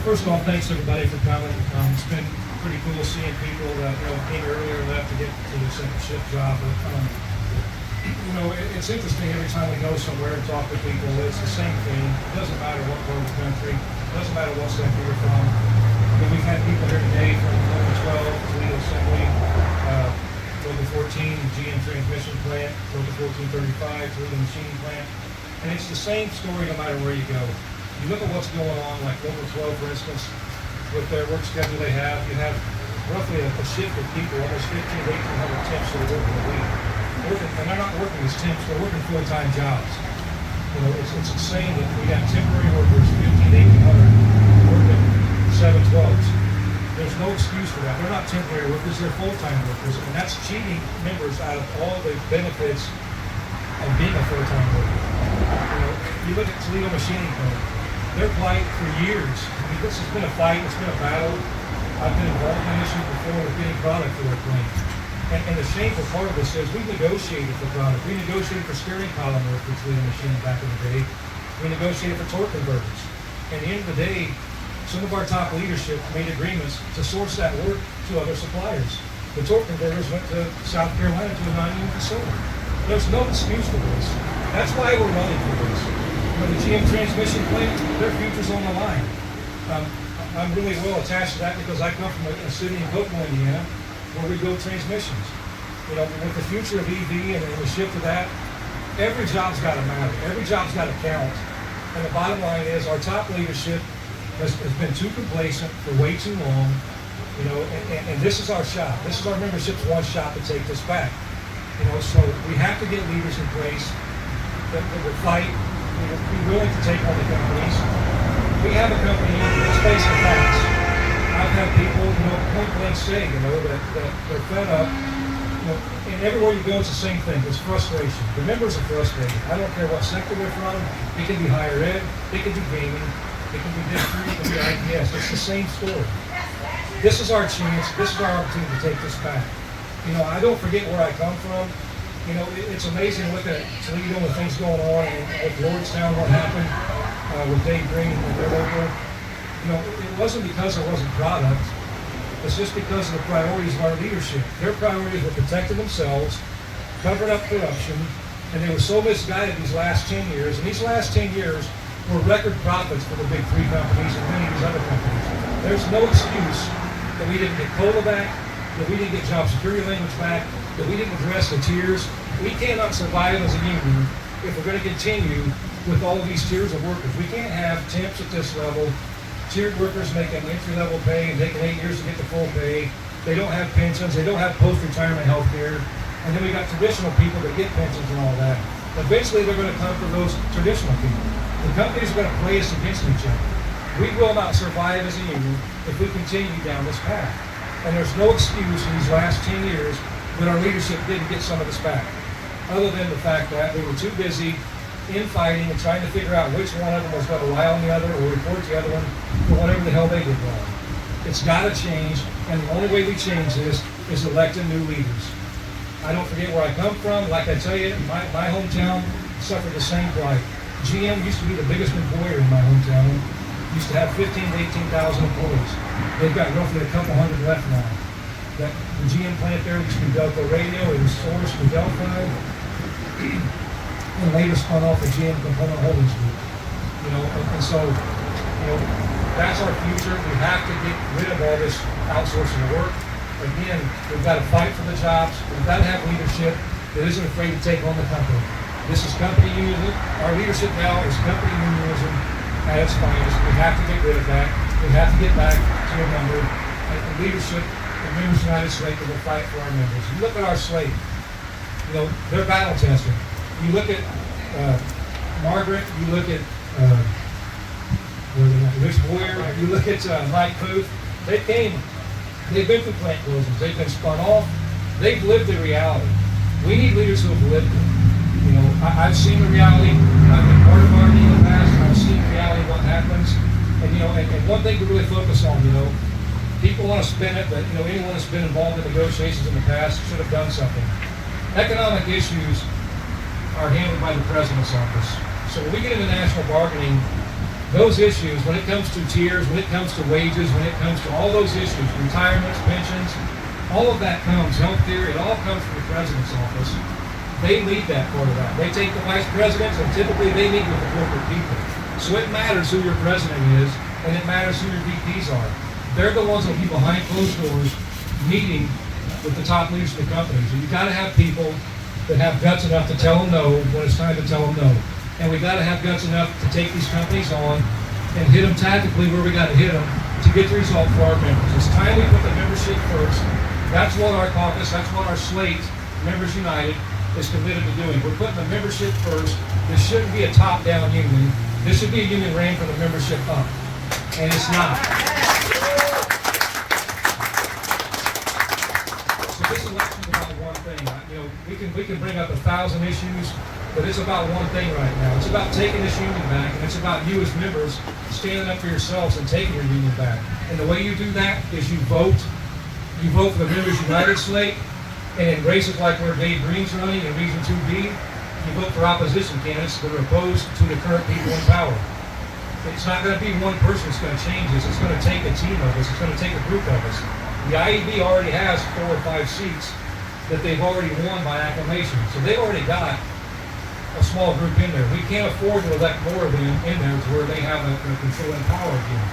First of all, thanks everybody for coming. It's been pretty cool seeing people that came earlier and left to get to the second shift job. But, it's interesting every time we go somewhere and talk to people. It's the same thing. It doesn't matter what part of the country. It doesn't matter what sector you're from. We've had people here today from Logan 12, Toledo Assembly, Logan 14, GM Transmission Plant, Logan 1435, Toledo Machining Plant. And it's the same story no matter where you go. You look at what's going on, like Local 12, for instance, with their work schedule they have, you have roughly a shift of people, almost 1,500 to 1,800 temps that are working a week. And they're not working as temps, they're working full-time jobs. It's insane that we have temporary workers, 1,500 to 1,800, working 7/12s. There's no excuse for that. They're not temporary workers, they're full-time workers, and that's cheating members out of all the benefits of being a full-time worker. You look at Toledo Machining Plant. Their plight for years. This has been a fight, it's been a battle. I've been involved in issues before with getting product for their plant. And the shameful part of this is we negotiated for product. We negotiated for steering column work for Toledo Machining back in the day. We negotiated for torque converters. And at the end of the day, some of our top leadership made agreements to source that work to other suppliers. The torque converters went to South Carolina to a non-union facility. There's no excuse for this. That's why we're running for this. The GM transmission plant, their future's on the line. I'm really well attached to that because I come from a city in Copeland, Indiana, where we build transmissions. With the future of EV and the shift to that, every job's got to matter. Every job's got to count. And the bottom line is our top leadership has been too complacent for way too long. And this is our shot. This is our membership's one shot to take this back. So we have to get leaders in place that will fight. Be willing to take on the companies. We have a company, let's face the facts. I've had people, point blank say, that they're fed up. And everywhere you go, it's the same thing. It's frustration. The members are frustrated. I don't care what sector they're from. It can be higher ed. It can be gaming. It can be district. It can be IPS. It's the same story. This is our chance. This is our opportunity to take this back. I don't forget where I come from. It's amazing to look at Toledo and things going on, and with Lordstown, what happened with Dave Green and their local. It wasn't because there wasn't product. It's just because of the priorities of our leadership. Their priorities were protecting themselves, covering up corruption, and they were so misguided these last 10 years. And these last 10 years were record profits for the big three companies and many of these other companies. There's no excuse that we didn't get COLA back, that we didn't get job security language back, that we didn't address the tiers. We cannot survive as a union if we're going to continue with all of these tiers of workers. We can't have temps at this level, tiered workers making entry-level pay and taking 8 years to get the full pay. They don't have pensions. They don't have post-retirement health care. And then we got traditional people that get pensions and all that. Eventually, they're going to come for those traditional people. The companies are going to play us against each other. We will not survive as a union if we continue down this path. And there's no excuse in these last 10 years that our leadership didn't get some of this back, other than the fact that they were too busy infighting and trying to figure out which one of them was going to lie on the other or report the other one for whatever the hell they did wrong. It's got to change, and the only way we change this is electing new leaders. I don't forget where I come from. Like I tell you, my hometown suffered the same plight. GM used to be the biggest employer in my hometown. Used to have 15,000 to 18,000 employees. They've got roughly a couple hundred left now. The GM plant there used to be Delco Radio. It was sourced to Delphi, and later spun off the GM Component Holdings Group. And so, that's our future. We have to get rid of all this outsourcing of work. Again, we've got to fight for the jobs. We've got to have leadership that isn't afraid to take on the company. This is company unionism. Our leadership now is company unionism at its finest. We have to get rid of that. We have to get back to a number. And leadership, the members United Slate will fight for our members. You look at our slate, they're battle tested. You look at Margaret, you look at Rich Boyer, you look at Mike Booth. They've been through plant closings, they've been spun off, they've lived the reality. We need leaders who have lived it. I've seen the reality. I've been part of our team in the past, and I've seen the reality of what happens. And one thing to really focus on, people want to spin it, but anyone that's been involved in negotiations in the past should have done something. Economic issues are handled by the president's office. So when we get into national bargaining, those issues, when it comes to tiers, when it comes to wages, when it comes to all those issues, retirements, pensions, all of that comes, healthcare, it all comes from the president's office. They lead that part of that. They take the vice presidents, and typically they meet with the corporate people. So it matters who your president is, and it matters who your VPs are. They're the ones that will be behind closed doors meeting with the top leaders of the companies. And you've got to have people that have guts enough to tell them no when it's time to tell them no. And we've got to have guts enough to take these companies on and hit them tactically where we got to hit them to get the result for our members. It's time we put the membership first. That's what our caucus, that's what our slate, Members United, is committed to doing. We're putting the membership first. This shouldn't be a top-down union. This should be a union ran from the membership up. And it's not. So this election is about one thing. You know, we can bring up 1,000 issues, but it's about one thing right now. It's about taking this union back, and it's about you as members standing up for yourselves and taking your union back. And the way you do that is you vote. You vote for the Members United slate, and in races like where Dave Green's running in Region 2B, you vote for opposition candidates that are opposed to the current people in power. It's not going to be one person that's going to change this. It's going to take a team of us. It's going to take a group of us. The IEB already has 4 or 5 seats that they've already won by acclamation. So they've already got a small group in there. We can't afford to elect more of them in there to where they have a controlling power again.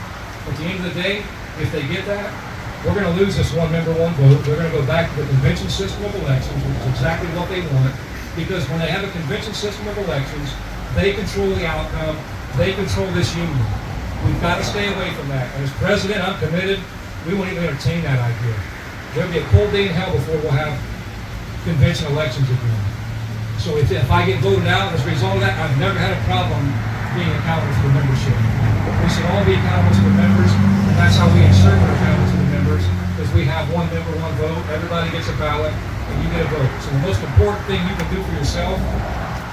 At the end of the day, if they get that, we're going to lose this one member, one vote. We're going to go back to the convention system of elections, which is exactly what they want, because when they have a convention system of elections, they control the outcome. They control this union. We've got to stay away from that. And as president, I'm committed. We won't even entertain that idea. There'll be a cold day in hell before we'll have convention elections again. So if I get voted out as a result of that, I've never had a problem being accountable to the membership. We should all be accountable to the members, and that's how we ensure we're accountable to the members, because we have one member, one vote. Everybody gets a ballot, and you get a vote. So the most important thing you can do for yourself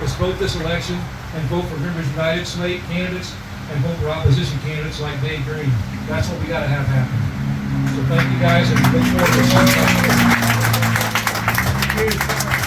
is vote this election and vote for Members United slate candidates and vote for opposition candidates like Dave Green. That's what we got to have happen. So thank you guys, and look forward to